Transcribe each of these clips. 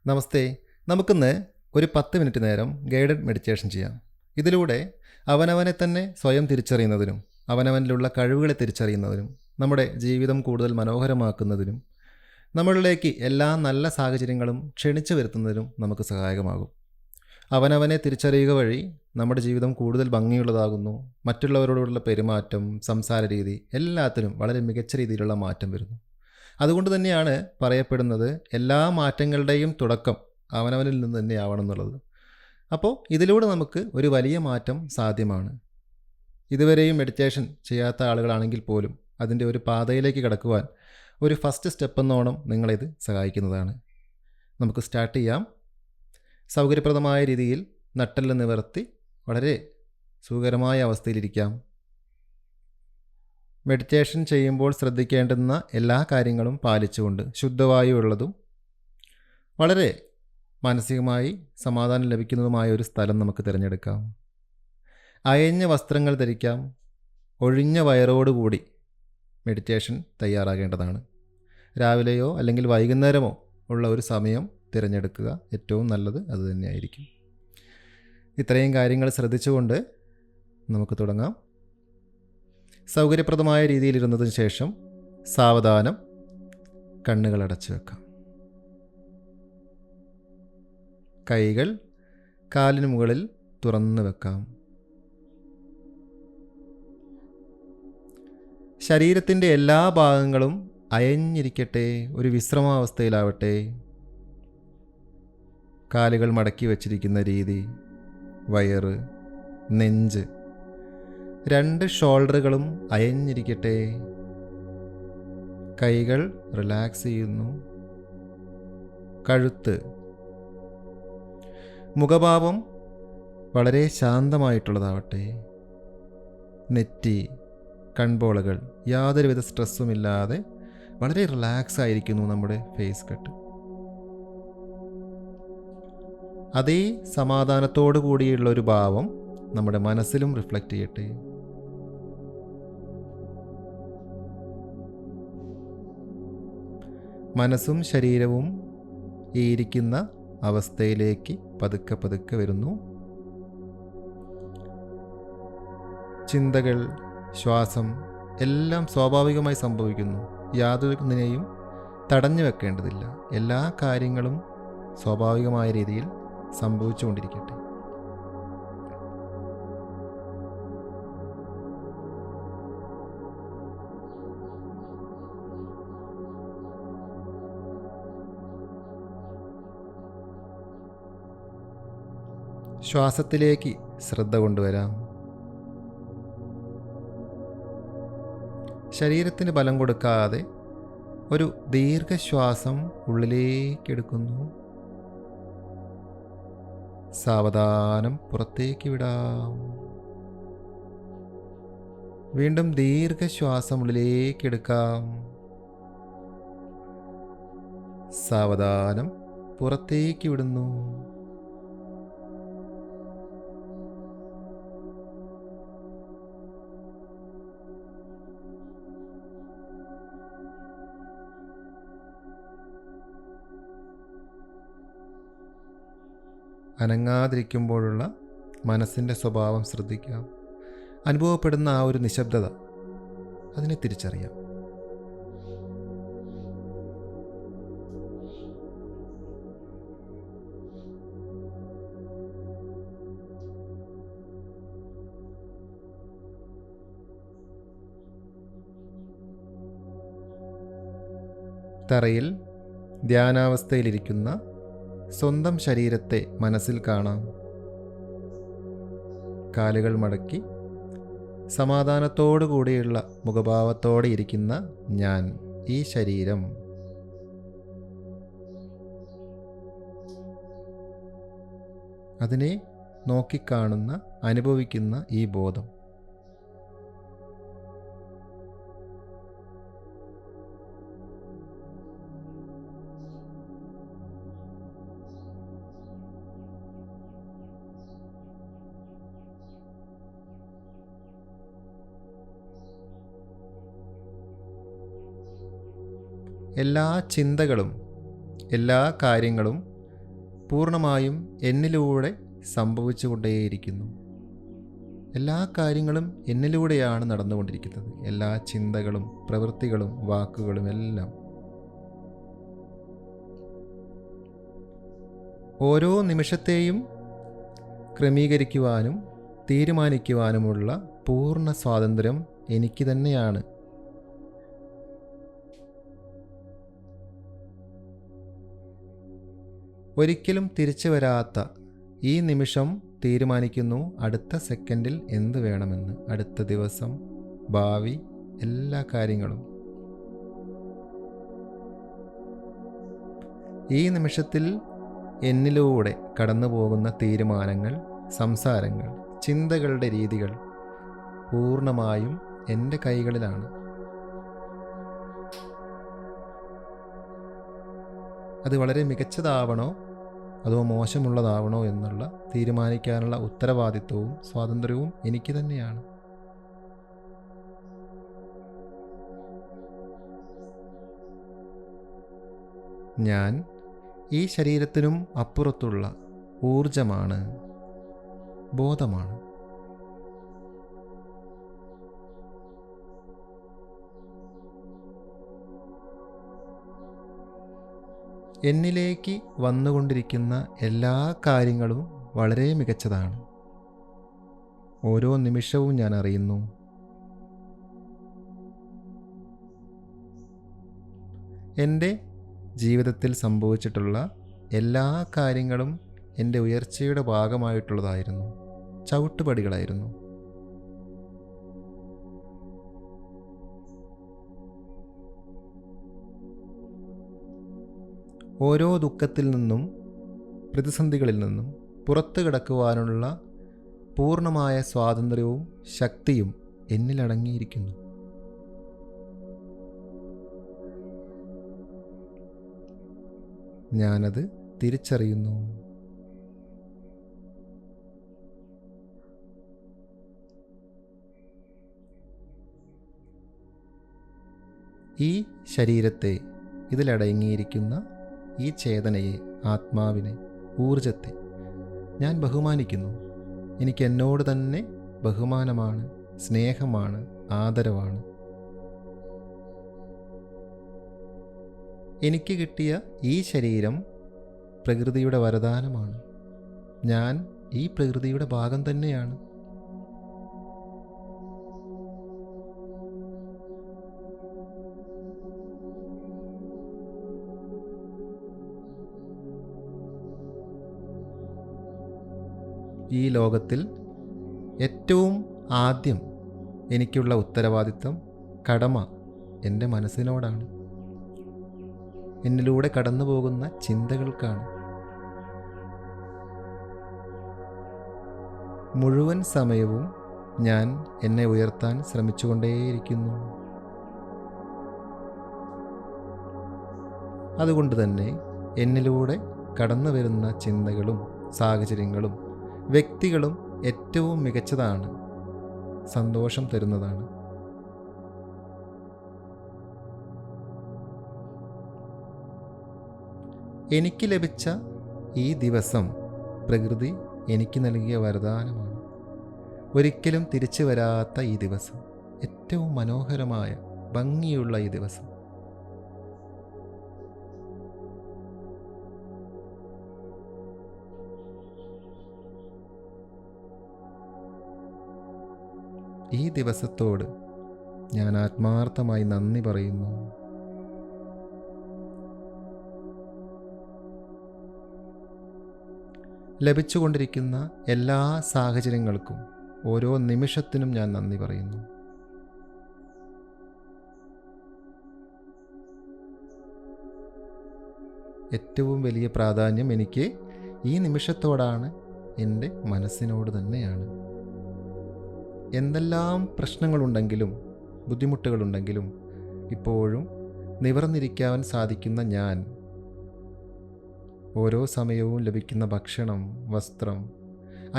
നമസ്തേ. നമുക്കിന്ന് ഒരു 10 മിനിറ്റ് നേരം ഗൈഡഡ് മെഡിറ്റേഷൻ ചെയ്യാം. ഇതിലൂടെ അവനവനെ തന്നെ സ്വയം തിരിച്ചറിയുന്നതിനും അവനവനിലുള്ള കഴിവുകളെ തിരിച്ചറിയുന്നതിനും നമ്മുടെ ജീവിതം കൂടുതൽ മനോഹരമാക്കുന്നതിനും നമ്മളിലേക്ക് എല്ലാ നല്ല സാഹചര്യങ്ങളും ക്ഷണിച്ചു വരുത്തുന്നതിനും നമുക്ക് സഹായകമാകും. അവനവനെ തിരിച്ചറിയുക വഴി നമ്മുടെ ജീവിതം കൂടുതൽ ഭംഗിയുള്ളതാകുന്നു. മറ്റുള്ളവരോടുള്ള പെരുമാറ്റം, സംസാര രീതി എല്ലാത്തിനും വളരെ മികച്ച രീതിയിലുള്ള മാറ്റം വരുന്നു. അതുകൊണ്ട് തന്നെയാണ് പറയപ്പെടുന്നത് എല്ലാ മാറ്റങ്ങളുടെയും തുടക്കം അവനവനിൽ നിന്ന് തന്നെയാവണം എന്നുള്ളത്. അപ്പോൾ ഇതിലൂടെ നമുക്ക് ഒരു വലിയ മാറ്റം സാധ്യമാണ്. ഇതുവരെയും മെഡിറ്റേഷൻ ചെയ്യാത്ത ആളുകളാണെങ്കിൽ പോലും അതിൻ്റെ ഒരു പാതയിലേക്ക് കടക്കുവാൻ ഒരു ഫസ്റ്റ് സ്റ്റെപ്പ് എന്നോണം നിങ്ങളിത് സഹായിക്കുന്നതാണ്. നമുക്ക് സ്റ്റാർട്ട് ചെയ്യാം. സൗകര്യപ്രദമായ രീതിയിൽ നട്ടെല്ല് നിവർത്തി വളരെ സുഖകരമായ അവസ്ഥയിലിരിക്കാം. മെഡിറ്റേഷൻ ചെയ്യുമ്പോൾ ശ്രദ്ധിക്കേണ്ടുന്ന എല്ലാ കാര്യങ്ങളും പാലിച്ചുകൊണ്ട് ശുദ്ധവായു ഉള്ളതും വളരെ മാനസികമായി സമാധാനം ലഭിക്കുന്നതുമായ ഒരു സ്ഥലം നമുക്ക് തിരഞ്ഞെടുക്കാം. അയഞ്ഞ വസ്ത്രങ്ങൾ ധരിക്കാം. ഒഴിഞ്ഞ വയറോടുകൂടി മെഡിറ്റേഷൻ തയ്യാറാകേണ്ടതാണ്. രാവിലെയോ അല്ലെങ്കിൽ വൈകുന്നേരമോ ഉള്ള ഒരു സമയം തിരഞ്ഞെടുക്കുക. ഏറ്റവും നല്ലത് അതുതന്നെയായിരിക്കും. ഇത്രയും കാര്യങ്ങൾ ശ്രദ്ധിച്ചുകൊണ്ട് നമുക്ക് തുടങ്ങാം. സൗകര്യപ്രദമായ രീതിയിലിരുന്നതിന് ശേഷം സാവധാനം കണ്ണുകൾ അടച്ചു വെക്കാം. കൈകൾ കാലിന് മുകളിൽ തുറന്നു വെക്കാം. ശരീരത്തിൻ്റെ എല്ലാ ഭാഗങ്ങളും അയഞ്ഞിരിക്കട്ടെ, ഒരു വിശ്രമാവസ്ഥയിലാവട്ടെ. കാലുകൾ മടക്കി വച്ചിരിക്കുന്ന രീതി, വയറ്, നെഞ്ച്, 2 ഷോൾഡറുകളും അയഞ്ഞിരിക്കട്ടെ. കൈകൾ റിലാക്സ് ചെയ്യുന്നു. കഴുത്ത്, മുഖഭാവം വളരെ ശാന്തമായിട്ടുള്ളതാവട്ടെ. നെറ്റി, കൺപോളകൾ യാതൊരുവിധ സ്ട്രെസ്സുമില്ലാതെ വളരെ റിലാക്സ് ആയിരിക്കുന്നു നമ്മുടെ ഫേസ് കട്ട്. അതേ സമാധാനത്തോടു കൂടിയുള്ള ഒരു ഭാവം നമ്മുടെ മനസ്സിലും റിഫ്ലക്റ്റ് ചെയ്യട്ടെ. മനസ്സും ശരീരവും ഈ ഇരിക്കുന്ന അവസ്ഥയിലേക്ക് പതുക്കെ പതുക്കെ വരുന്നു. ചിന്തകൾ, ശ്വാസം എല്ലാം സ്വാഭാവികമായി സംഭവിക്കുന്നു. യാതൊന്നിനെയും തടഞ്ഞു വെക്കേണ്ടതില്ല. എല്ലാ കാര്യങ്ങളും സ്വാഭാവികമായ രീതിയിൽ സംഭവിച്ചുകൊണ്ടിരിക്കട്ടെ. ശ്വാസത്തിലേക്ക് ശ്രദ്ധ കൊണ്ടുവരാം. ശരീരത്തിന് ബലം കൊടുക്കാതെ ഒരു ദീർഘശ്വാസം ഉള്ളിലേക്ക് എടുക്കുന്നു. സാവധാനം പുറത്തേക്ക് വിടാം. വീണ്ടും ദീർഘശ്വാസം ഉള്ളിലേക്ക് എടുക്കാം. സാവധാനം പുറത്തേക്ക് വിടുന്നു. അനങ്ങാതിരിക്കുമ്പോഴുള്ള മനസ്സിൻ്റെ സ്വഭാവം ശ്രദ്ധിക്കാം. അനുഭവപ്പെടുന്ന ആ ഒരു നിശബ്ദത, അതിനെ തിരിച്ചറിയാം. തറയിൽ ധ്യാനാവസ്ഥയിലിരിക്കുന്ന സ്വന്തം ശരീരത്തെ മനസ്സിൽ കാണാം. കാലുകൾ മടക്കി സമാധാനത്തോടു കൂടിയുള്ള മുഖഭാവത്തോടെ ഇരിക്കുന്ന ഞാൻ, ഈ ശരീരം. അതിനെ നോക്കിക്കാണുന്ന, അനുഭവിക്കുന്ന ഈ ബോധം. എല്ലാ ചിന്തകളും, എല്ലാ കാര്യങ്ങളും പൂർണ്ണമായും എന്നിലൂടെ സംഭവിച്ചുകൊണ്ടേയിരിക്കുന്നു. എല്ലാ കാര്യങ്ങളും എന്നിലൂടെയാണ് നടന്നുകൊണ്ടിരിക്കുന്നത്. എല്ലാ ചിന്തകളും പ്രവൃത്തികളും വാക്കുകളും എല്ലാം. ഓരോ നിമിഷത്തെയും ക്രമീകരിക്കുവാനും തീരുമാനിക്കുവാനുമുള്ള പൂർണ്ണ സ്വാതന്ത്ര്യം എനിക്ക് തന്നെയാണ്. ഒരിക്കലും തിരിച്ചു വരാത്ത ഈ നിമിഷം തീരുമാനിക്കുന്നു അടുത്ത സെക്കൻഡിൽ എന്ത് വേണമെന്ന്, അടുത്ത ദിവസം, ഭാവി, എല്ലാ കാര്യങ്ങളും. ഈ നിമിഷത്തിൽ എന്നിലൂടെ കടന്നു പോകുന്ന തീരുമാനങ്ങൾ, സംസാരങ്ങൾ, ചിന്തകളുടെ രീതികൾ പൂർണ്ണമായും എൻ്റെ കൈകളിലാണ്. അത് വളരെ മികച്ചതാവണോ അതോ മോശമുള്ളതാവണോ എന്നുള്ള തീരുമാനിക്കാനുള്ള ഉത്തരവാദിത്വവും സ്വാതന്ത്ര്യവും എനിക്ക് തന്നെയാണ്. ഞാൻ ഈ ശരീരത്തിനും അപ്പുറത്തുള്ള ഊർജമാണ്, ബോധമാണ്. എന്നിലേക്ക് വന്നുകൊണ്ടിരിക്കുന്ന എല്ലാ കാര്യങ്ങളും വളരെ മികച്ചതാണ്. ഓരോ നിമിഷവും ഞാൻ അറിയുന്നു. എൻ്റെ ജീവിതത്തിൽ സംഭവിച്ചിട്ടുള്ള എല്ലാ കാര്യങ്ങളും എൻ്റെ ഉയർച്ചയുടെ ഭാഗമായിട്ടുള്ളതായിരുന്നു, ചവിട്ടുപടികളായിരുന്നു. ഓരോ ദുഃഖത്തിൽ നിന്നും പ്രതിസന്ധികളിൽ നിന്നും പുറത്തു കിടക്കുവാനുള്ള പൂർണ്ണമായ സ്വാതന്ത്ര്യവും ശക്തിയും എന്നിലടങ്ങിയിരിക്കുന്നു. ഞാനത് തിരിച്ചറിയുന്നു. ഈ ശരീരത്തെ, ഇതിലടങ്ങിയിരിക്കുന്ന ഈ ചേതനയെ, ആത്മാവിനെ, ഊർജത്തെ ഞാൻ ബഹുമാനിക്കുന്നു. എനിക്ക് എന്നോട് തന്നെ ബഹുമാനമാണ്, സ്നേഹമാണ്, ആദരവാണ്. എനിക്ക് കിട്ടിയ ഈ ശരീരം പ്രകൃതിയുടെ വരദാനമാണ്. ഞാൻ ഈ പ്രകൃതിയുടെ ഭാഗം തന്നെയാണ്. ഈ ലോകത്തിൽ ഏറ്റവും ആദ്യം എനിക്കുള്ള ഉത്തരവാദിത്തം, കടമ എൻ്റെ മനസ്സിനോടാണ്, എന്നിലൂടെ കടന്നു പോകുന്ന ചിന്തകൾക്കാണ്. മുഴുവൻ സമയവും ഞാൻ എന്നെ ഉയർത്താൻ ശ്രമിച്ചുകൊണ്ടേയിരിക്കുന്നു. അതുകൊണ്ട് തന്നെ എന്നിലൂടെ കടന്നു വരുന്ന ചിന്തകളും സാഹചര്യങ്ങളും വ്യക്തികളും ഏറ്റവും മികച്ചതാണ്, സന്തോഷം തരുന്നതാണ്. എനിക്ക് ലഭിച്ച ഈ ദിവസം പ്രകൃതി എനിക്ക് നൽകിയ വരദാനമാണ്. ഒരിക്കലും തിരിച്ചു വരാത്ത ഈ ദിവസം, ഏറ്റവും മനോഹരമായ ഭംഗിയുള്ള ഈ ദിവസം. ഈ ദിവസത്തോട് ഞാൻ ആത്മാർത്ഥമായി നന്ദി പറയുന്നു. ലഭിച്ചുകൊണ്ടിരിക്കുന്ന എല്ലാ സാഹചര്യങ്ങൾക്കും, ഓരോ നിമിഷത്തിനും ഞാൻ നന്ദി പറയുന്നു. ഏറ്റവും വലിയ പ്രാധാന്യം എനിക്ക് ഈ നിമിഷത്തോടാണ്, എൻ്റെ മനസ്സിനോട് തന്നെയാണ്. എന്തെല്ലാം പ്രശ്നങ്ങളുണ്ടെങ്കിലും ബുദ്ധിമുട്ടുകളുണ്ടെങ്കിലും ഇപ്പോഴും നിവർന്നിരിക്കാൻ സാധിക്കുന്ന ഞാൻ, ഓരോ സമയവും ലഭിക്കുന്ന ഭക്ഷണം, വസ്ത്രം,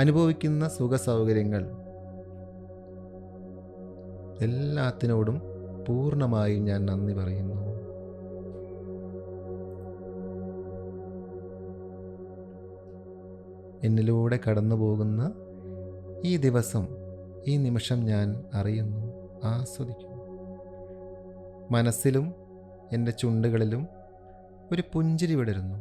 അനുഭവിക്കുന്ന സുഖസൗകര്യങ്ങൾ, എല്ലാത്തിനോടും പൂർണ്ണമായും ഞാൻ നന്ദി പറയുന്നു. എന്നിലൂടെ കടന്നു പോകുന്ന ഈ ദിവസം, ഈ നിമിഷം ഞാൻ അറിയുന്നു, ആസ്വദിക്കുന്നു. മനസ്സിലും എൻ്റെ ചുണ്ടുകളിലും ഒരു പുഞ്ചിരി വിടരുന്നു.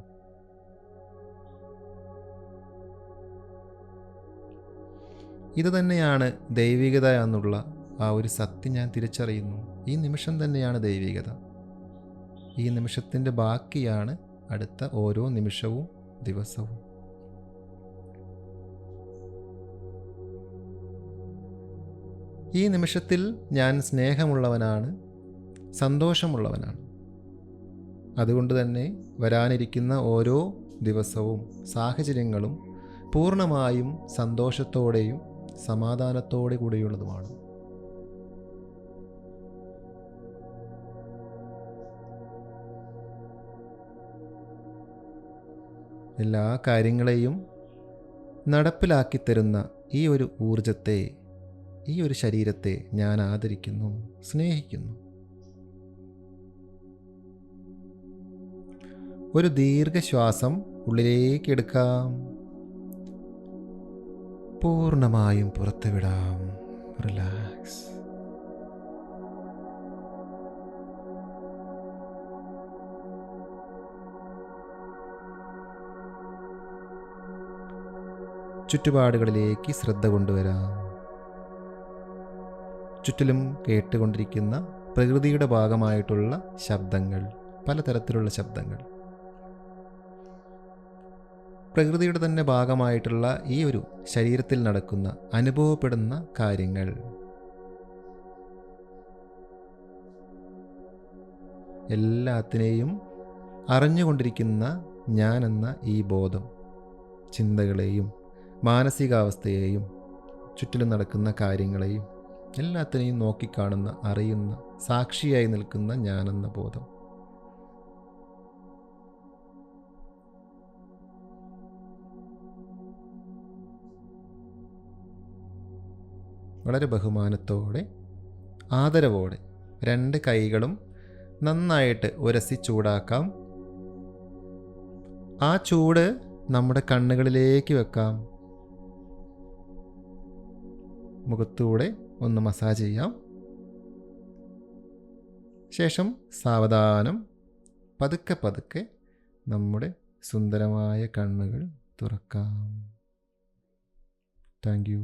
ഇതുതന്നെയാണ് ദൈവികത എന്നുള്ള ആ ഒരു സത്യം ഞാൻ തിരിച്ചറിയുന്നു. ഈ നിമിഷം തന്നെയാണ് ദൈവികത. ഈ നിമിഷത്തിൻ്റെ ബാക്കിയാണ് അടുത്ത ഓരോ നിമിഷവും ദിവസവും. ഈ നിമിഷത്തിൽ ഞാൻ സ്നേഹമുള്ളവനാണ്, സന്തോഷമുള്ളവനാണ്. അതുകൊണ്ട് തന്നെ വരാനിരിക്കുന്ന ഓരോ ദിവസവും സാഹചര്യങ്ങളും പൂർണ്ണമായും സന്തോഷത്തോടെയും സമാധാനത്തോടെ കൂടിയുള്ളതുമാണ്. എല്ലാ കാര്യങ്ങളെയും നടപ്പിലാക്കി തരുന്ന ഈ ഒരു ഊർജത്തെ, ഈ ഒരു ശരീരത്തെ ഞാൻ ആദരിക്കുന്നു, സ്നേഹിക്കുന്നു. ഒരു ദീർഘശ്വാസം ഉള്ളിലേക്ക് എടുക്കാം, പൂർണ്ണമായും പുറത്തുവിടാം. റിലാക്സ്. ചുറ്റുപാടുകളിലേക്ക് ശ്രദ്ധ കൊണ്ടുവരാം. ചുറ്റിലും കേട്ടുകൊണ്ടിരിക്കുന്ന പ്രകൃതിയുടെ ഭാഗമായിട്ടുള്ള ശബ്ദങ്ങൾ, പലതരത്തിലുള്ള ശബ്ദങ്ങൾ, പ്രകൃതിയുടെ തന്നെ ഭാഗമായിട്ടുള്ള ഈ ഒരു ശരീരത്തിൽ നടക്കുന്ന അനുഭവപ്പെടുന്ന കാര്യങ്ങൾ, എല്ലാത്തിനെയും അറിഞ്ഞുകൊണ്ടിരിക്കുന്ന ഞാനെന്ന ഈ ബോധം, ചിന്തകളെയും മാനസികാവസ്ഥയെയും ചുറ്റിലും നടക്കുന്ന കാര്യങ്ങളെയും എല്ലാത്തിനെയും നോക്കിക്കാണുന്ന, അറിയുന്ന, സാക്ഷിയായി നിൽക്കുന്ന ഞാനെന്ന ബോധം. വളരെ ബഹുമാനത്തോടെ, ആദരവോടെ രണ്ട് കൈകളും നന്നായിട്ട് ഉരസി ചൂടാക്കാം. ആ ചൂട് നമ്മുടെ കണ്ണുകളിലേക്ക് വെക്കാം. മുഖത്തൂടെ ഒന്ന് മസാജ് ചെയ്യാം. ശേഷം സാവധാനം പതുക്കെ പതുക്കെ നമ്മുടെ സുന്ദരമായ കണ്ണുകൾ തുറക്കാം. Thank you.